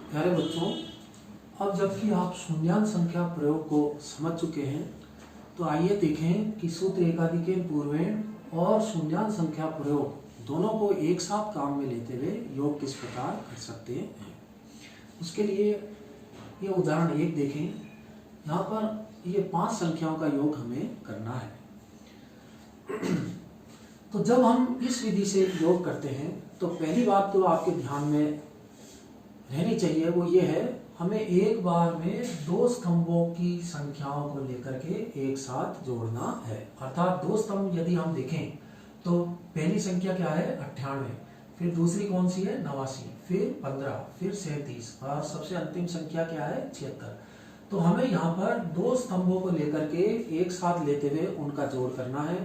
प्यारे बच्चों, अब जबकि आप शून्यांश संख्या प्रयोग को समझ चुके हैं, तो आइए देखें कि सूत्र एकाधिकेन पूर्वेण और शून्यांश संख्या प्रयोग दोनों को एक साथ काम में लेते हुए योग किस प्रकार कर सकते हैं। उसके लिए ये उदाहरण 1 देखें। यहाँ पर ये 5 संख्याओं का योग हमें करना है। तो जब हम इस विधि से योग करते हैं तो पहली बात तो आपके ध्यान में रहनी चाहिए, वो ये है, हमें एक बार में 2 स्तंभों की संख्याओं को लेकर के एक साथ जोड़ना है। अर्थात 2 स्तंभ यदि हम देखें तो पहली संख्या क्या है 98, फिर दूसरी कौन सी है 89, फिर 15, फिर 37 और सबसे अंतिम संख्या क्या है 76। तो हमें यहाँ पर 2 स्तंभों को लेकर के एक साथ लेते हुए उनका जोड़ करना है।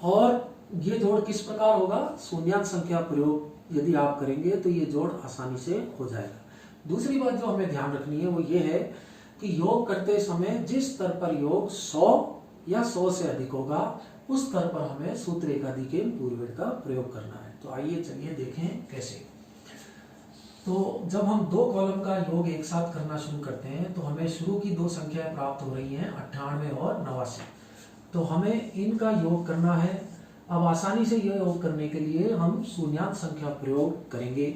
और ये जोड़ किस प्रकार होगा, शून्यांश संख्या प्रयोग यदि आप करेंगे तो ये जोड़ आसानी से हो जाएगा। दूसरी बात जो हमें ध्यान रखनी है वो ये है कि योग करते समय जिस स्तर पर योग 100 या 100 से अधिक होगा उस स्तर पर हमें सूत्र एकाधिकेन पूर्वेण का प्रयोग करना है। तो आइए चलिए देखें कैसे। तो जब हम 2 कॉलम का योग एक साथ करना शुरू करते हैं तो हमें शुरू की 2 संख्याएं प्राप्त हो रही हैं 98 और 89। तो हमें इनका योग करना है। अब आसानी से यह योग करने के लिए हम शून्यांश संख्या प्रयोग करेंगे।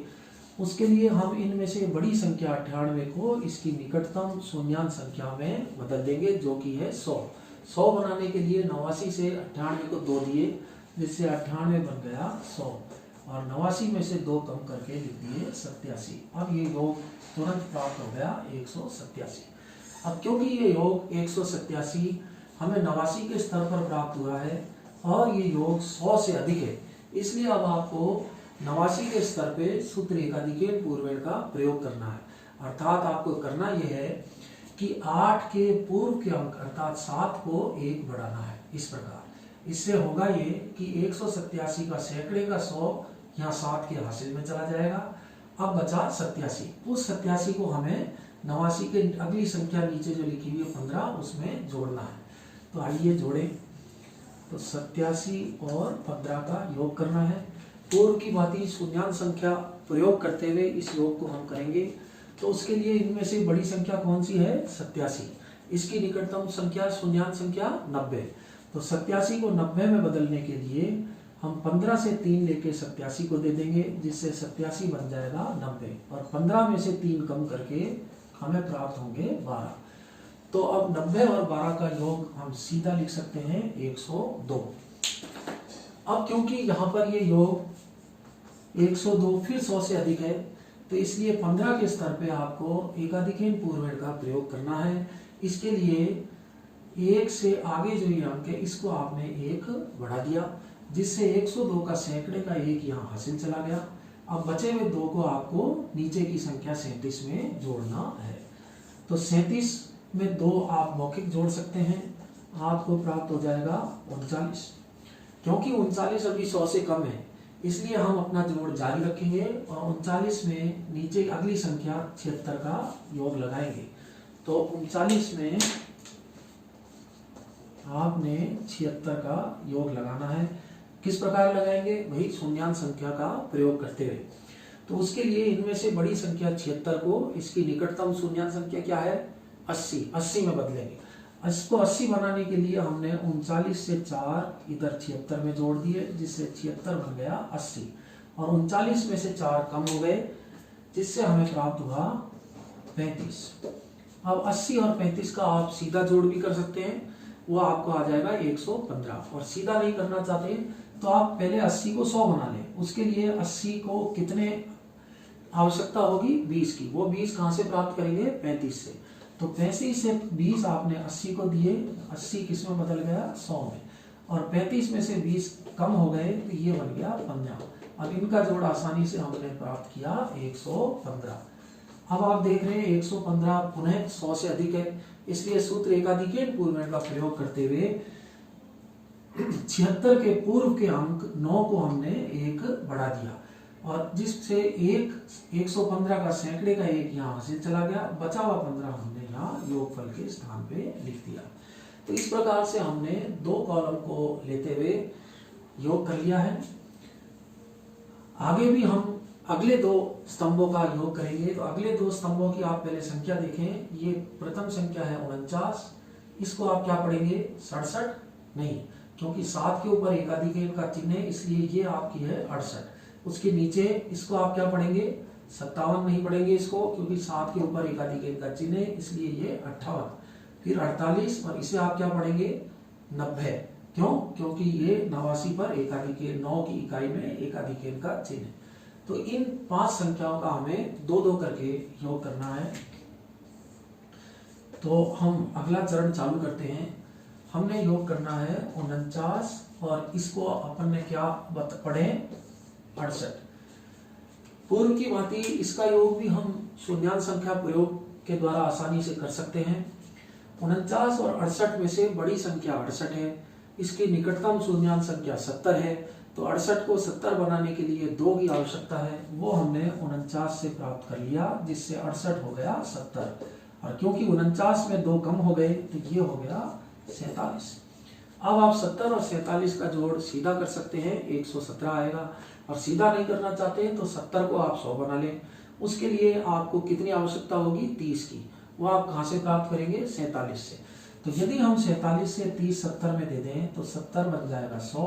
उसके लिए हम इनमें से बड़ी संख्या 98 को इसकी निकटतम शून्यांश संख्या में बदल देंगे, जो कि है 100। 100 बनाने के लिए 89 से 98 को 2 दिए, जिससे 98 बन गया 100 और 89 में से 2 कम करके लिख दिए 87। अब ये योग तुरंत प्राप्त हो गया 187। अब क्योंकि ये योग 187 हमें 89 के स्तर पर प्राप्त हुआ है और ये योग 100 से अधिक है, इसलिए अब आपको 89 के स्तर पे सूत्र एकाधिकेन पूर्वेण का प्रयोग करना है। अर्थात आपको करना यह है कि 8 के पूर्व के अंक अर्थात 7 को 1 बढ़ाना है। इस प्रकार इससे होगा ये कि 187 का सैकड़े का 100 यहाँ 7 के हासिल में चला जाएगा। अब बचा 87। उस 87 को हमें 89 के अगली संख्या नीचे जो लिखी हुई है 15 उसमें जोड़ना है। तो आइए जोड़ें। तो 87 और 15 का योग करना है। पूर्व की भांति शून्यांश संख्या प्रयोग करते हुए इस योग को हम करेंगे। तो उसके लिए इनमें से बड़ी संख्या कौन सी है 87, इसकी निकटतम संख्या शून्यांश संख्या 90। तो 87 को 90 में बदलने के लिए हम 15 से 3 लेके 87 को दे देंगे, जिससे 87 बन जाएगा 90 और 15 में से 3 कम करके हमें प्राप्त होंगे 12। तो अब 90 और 12 का योग हम सीधा लिख सकते हैं 102। अब क्योंकि यहाँ पर ये योग 102 फिर 100 से अधिक है, तो इसलिए 15 के स्तर पे आपको एकाधिकेन पूर्वेण का प्रयोग करना है। इसके लिए 1 से आगे जो ये अंक है इसको आपने 1 बढ़ा दिया, जिससे 102 का सैकड़े का 1 यहाँ हासिल चला गया। अब बचे हुए 2 को आपको नीचे की संख्या 37 में जोड़ना है। तो 37 में 2 आप मौखिक जोड़ सकते हैं, आपको प्राप्त हो जाएगा 39। क्योंकि 39 अभी 100 से कम है, इसलिए हम अपना जोड़ जारी रखेंगे और 39 में नीचे अगली संख्या 76 का योग लगाएंगे। तो 39 में आपने 76 का योग लगाना है। किस प्रकार लगाएंगे भाई, शून्यांश संख्या का प्रयोग करते हुए। तो उसके लिए इनमें से बड़ी संख्या 76 को इसकी निकटतम शून्यांश संख्या क्या है 80 में बदलेंगे। इसको 80 बनाने के लिए हमने 39 से 4 इधर 76 में जोड़ दिए, जिससे 76 बन गया 80 और 39 में से 4 कम हो गए, जिससे हमें प्राप्त हुआ 35। अब 80 और 35 का आप सीधा जोड़ भी कर सकते हैं, वो आपको आ जाएगा 115। और सीधा नहीं करना चाहते तो आप पहले 80 को 100 बना लें। उसके लिए 80 को कितने आवश्यकता होगी 20 की, वो 20 कहाँ से प्राप्त करेंगे 35 से। तो 35 से 20 आपने 80 को दिए, 80 किस में बदल गया 100 में और 35 में से 20 कम हो गए तो ये बन गया 50। अब इनका जोड़ आसानी से हमने प्राप्त किया 115। अब आप देख रहे हैं 115 पुनः 100 से अधिक है, इसलिए सूत्र एकाधिकेन पूर्वेण का प्रयोग करते हुए 76 के पूर्व के अंक 9 को हमने 1 बढ़ा दिया और जिससे 115 का सैकड़े का 1 यहाँ से चला गया, बचा हुआ 15 हमने यहाँ योगफल के स्थान पे लिख दिया। तो इस प्रकार से हमने 2 कॉलम को लेते हुए योग कर लिया है। आगे भी हम अगले दो स्तंभों का योग करेंगे। तो अगले दो स्तंभों की आप पहले संख्या देखें। ये प्रथम संख्या है 49, इसको आप क्या पढ़ेंगे 67 नहीं, क्योंकि 7 के ऊपर एकाधिकेन का चिन्ह है इसलिए ये आपकी है 68। उसके नीचे इसको आप क्या पढ़ेंगे 57 नहीं पढ़ेंगे इसको, क्योंकि 7 के ऊपर एकाधिकेन का चिन्ह है इसलिए ये 58। फिर 48 और इसे आप क्या पढ़ेंगे 90, क्यों, क्योंकि ये 89 पर एकाधिकेन 9 की इकाई में एकाधिकेन का चिन्ह है। तो इन 5 संख्याओं का हमें दो दो करके योग करना है। तो हम अगला चरण चालू करते हैं। हमने योग करना है 49 और इसको अपन ने क्या पढ़े 68। पूर्व की भांति इसका योग भी हम शून्यांश संख्या प्रयोग के द्वारा आसानी से कर सकते हैं। 49 और 68 में से बड़ी संख्या 68 है, इसकी निकटतम शून्यांश संख्या 70 है। तो 68 को 70 बनाने के लिए 2 की आवश्यकता है, वो हमने 49 से प्राप्त कर लिया, जिससे 68 हो गया 70। और क्योंकि 49 में 2 कम हो गए तो ये हो गया 47। अब आप 70 और 47 का जोड़ सीधा कर सकते हैं, 117 आएगा। और सीधा नहीं करना चाहते हैं तो 70 को आप 100 बना लें। उसके लिए आपको कितनी आवश्यकता होगी 30 की, वो आप कहाँ से प्राप्त करेंगे 47 से। तो यदि हम 47 से 30 70 में दे दें तो 70 बन जाएगा 100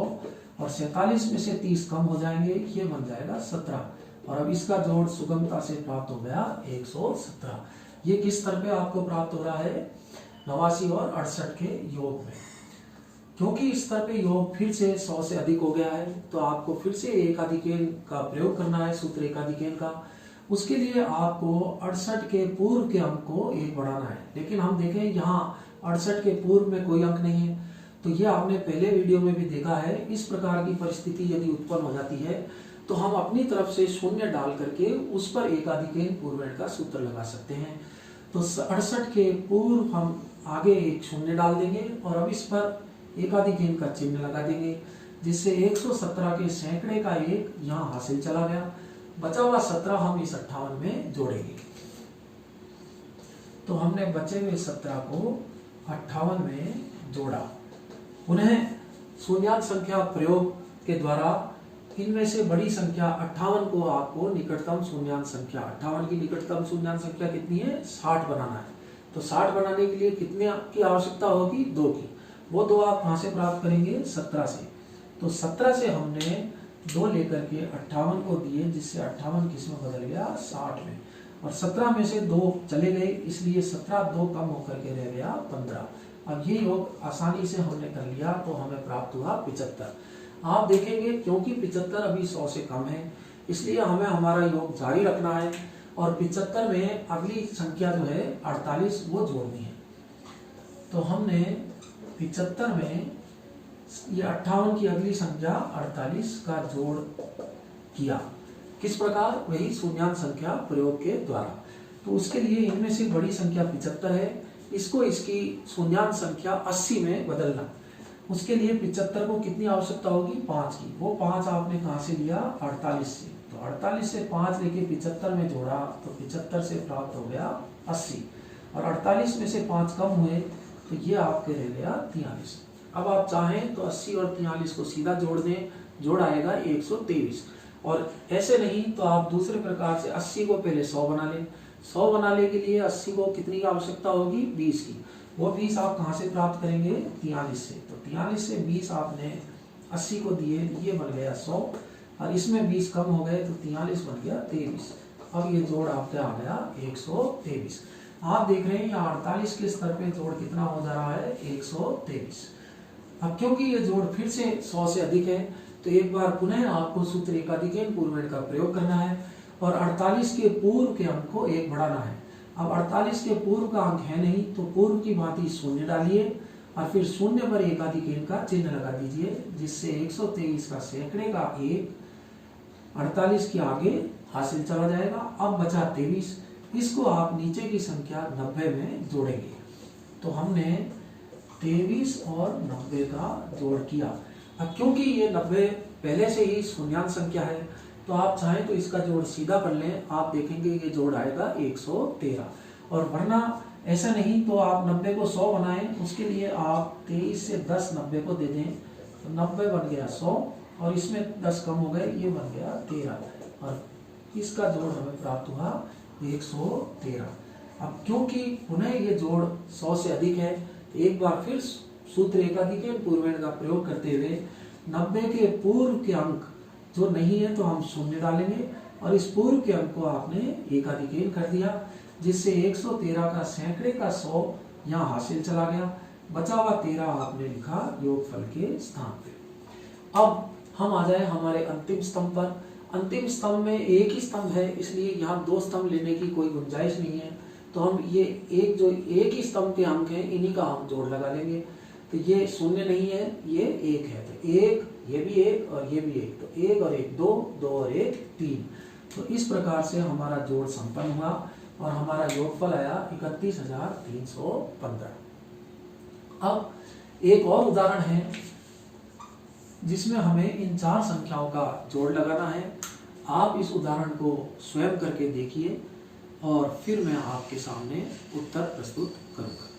और 47 में से 30 कम हो जाएंगे, ये बन जाएगा 17। और अब इसका जोड़ सुगमता से प्राप्त हो गया 117। ये किस स्तर पे आपको प्राप्त हो रहा है 89 और 68 के योग में। क्योंकि इस स्तर पे योग फिर से 100 से अधिक हो गया है तो आपको फिर से एकाधिकेन का प्रयोग करना है, सूत्र एकाधिकेन का। उसके लिए आपको 68 के पूर्व के अंक को 1 बढ़ाना है। लेकिन हम देखें यहाँ 68 के पूर्व में कोई अंक नहीं है, तो ये आपने पहले वीडियो में भी देखा है। इस प्रकार की परिस्थिति यदि उत्पन्न हो जाती है तो हम अपनी तरफ से शून्य डाल करके उस पर एकाधिकेन पूर्वेण का सूत्र लगा सकते हैं। तो 68 के पूर्व हम आगे एक शून्य डाल देंगे और अब इस पर एकाधिकेन का चिन्ह लगा देंगे, जिससे 117 के सैकड़े का 1 यहाँ हासिल चला गया। बचा हुआ 17 हम इस 58 में जोड़ेंगे। तो हमने बचे हुए 17 को 58 में जोड़ा। पुनः शून्यांश संख्या प्रयोग के द्वारा इनमें से बड़ी संख्या 58 को आपको निकटतम शून्यांश संख्या 58 की निकटतम शून्यांश संख्या कितनी है 60 बनाना है। तो 60 बनाने के लिए कितने की आवश्यकता होगी 2 की। वो 2 आप कहाँ से प्राप्त करेंगे 17 से। तो 17 से हमने 2 लेकर के 58 को दिए, जिससे 58 किसमें बदल गया 60 में। और 17 में से 2 चले गए इसलिए 17 2 कम होकर के रह गया 15। अब ये योग आसानी से हमने कर लिया तो हमें प्राप्त हुआ 75। आप देखेंगे क्योंकि 75 अभी 100 से कम है इसलिए हमें हमारा योग जारी रखना है और 75 में अगली संख्या जो है 48 वो जोड़नी है। तो हमने 75 में ये 58 की अगली संख्या 48 का जोड़ किया। किस प्रकार, वही शून्यांश संख्या प्रयोग के द्वारा। तो उसके लिए इनमें से बड़ी संख्या 75 है, इसको इसकी शून्यांश संख्या 80 में बदलना। उसके लिए 75 को कितनी आवश्यकता होगी 5 की। वो 5 आपने कहाँ से लिया 48 से। तो 48 से 5 लेके 75 में जोड़ा तो 75 से प्राप्त हो गया 80 और 48 में से 5 कम हुए तो ये आपके रह गया 43। अब आप चाहें तो 80 और 43 को सीधा जोड़ दें, जोड़ आएगा 123। और ऐसे नहीं तो आप दूसरे प्रकार से 80 को पहले 100 बना लें। 100 बनाने के लिए 80 को कितनी की आवश्यकता होगी 20 की। वो 20 आप कहाँ से प्राप्त करेंगे 43 से। तो 43 से 20 आपने 80 को दिए, ये बन गया 100 और इसमें 20 कम हो गए तो 43 बन गया 23। अब ये जोड़ आपका आ गया 123। आप देख रहे हैं यहाँ 48 के स्तर पे जोड़ कितना हो जा रहा है 123। अब क्योंकि ये जोड़ फिर से 100 से अधिक है तो एक बार पुनः आपको सूत्र एकाधिकेन पूर्वेण का प्रयोग करना है और 48 के पूर्व के अंक को 1 बढ़ाना है। अब 48 के पूर्व का अंक है नहीं तो पूर्व की भांति शून्य डालिए और फिर शून्य पर एकाधिकेन का चिन्ह लगा दीजिए, जिससे 123 का सैकड़े का 1 48 के आगे हासिल चला जाएगा। अब बचा 23, इसको आप नीचे की संख्या 90 में जोड़ेंगे। तो हमने 23 और 90 का जोड़ किया। अब क्योंकि ये 90 पहले से ही शून्यांश संख्या है तो आप चाहें तो इसका जोड़ सीधा कर लें। आप देखेंगे ये जोड़ आएगा 113। और वरना ऐसा नहीं तो आप 90 को 100 बनाएं, उसके लिए आप 23 से 10 90 को दे दें तो 90 बन गया 100 और इसमें 10 कम हो गए, ये बन गया 13 और इसका जोड़ हमें प्राप्त हुआ 113। अब क्योंकि पुनः ये जोड़ 100 से अधिक है, तो एक बार फिर सूत्र एकाधिकरण पूर्वेण का प्रयोग करते हुए 90 के पूर्व के अंक जो नहीं है तो हम शून्य डालेंगे और इस पूर्व के अंक को आपने एकाधिकरण कर दिया, जिससे 113 का सैकड़े का 100 यहाँ हासिल चला गया, बचा हुआ 13 आपने लिखा योगफल के स्थान पे। अब हम आ जाए हमारे अंतिम स्तंभ पर। अंतिम स्तंभ में एक ही स्तंभ है, इसलिए यहाँ दो स्तंभ लेने की कोई गुंजाइश नहीं है, तो हम ये एक ही स्तंभ के अंक हैं इन्हीं का हम जोड़ लगा लेंगे। तो ये शून्य नहीं है, ये एक है, तो एक, ये भी एक और ये भी एक, तो एक और एक दो, दो और एक तीन। तो इस प्रकार से हमारा जोड़ संपन्न हुआ और हमारा योगफल आया 31,315। अब एक और उदाहरण है जिसमें हमें इन चार संख्याओं का जोड़ लगाना है। आप इस उदाहरण को स्वयं करके देखिए और फिर मैं आपके सामने उत्तर प्रस्तुत करूंगा।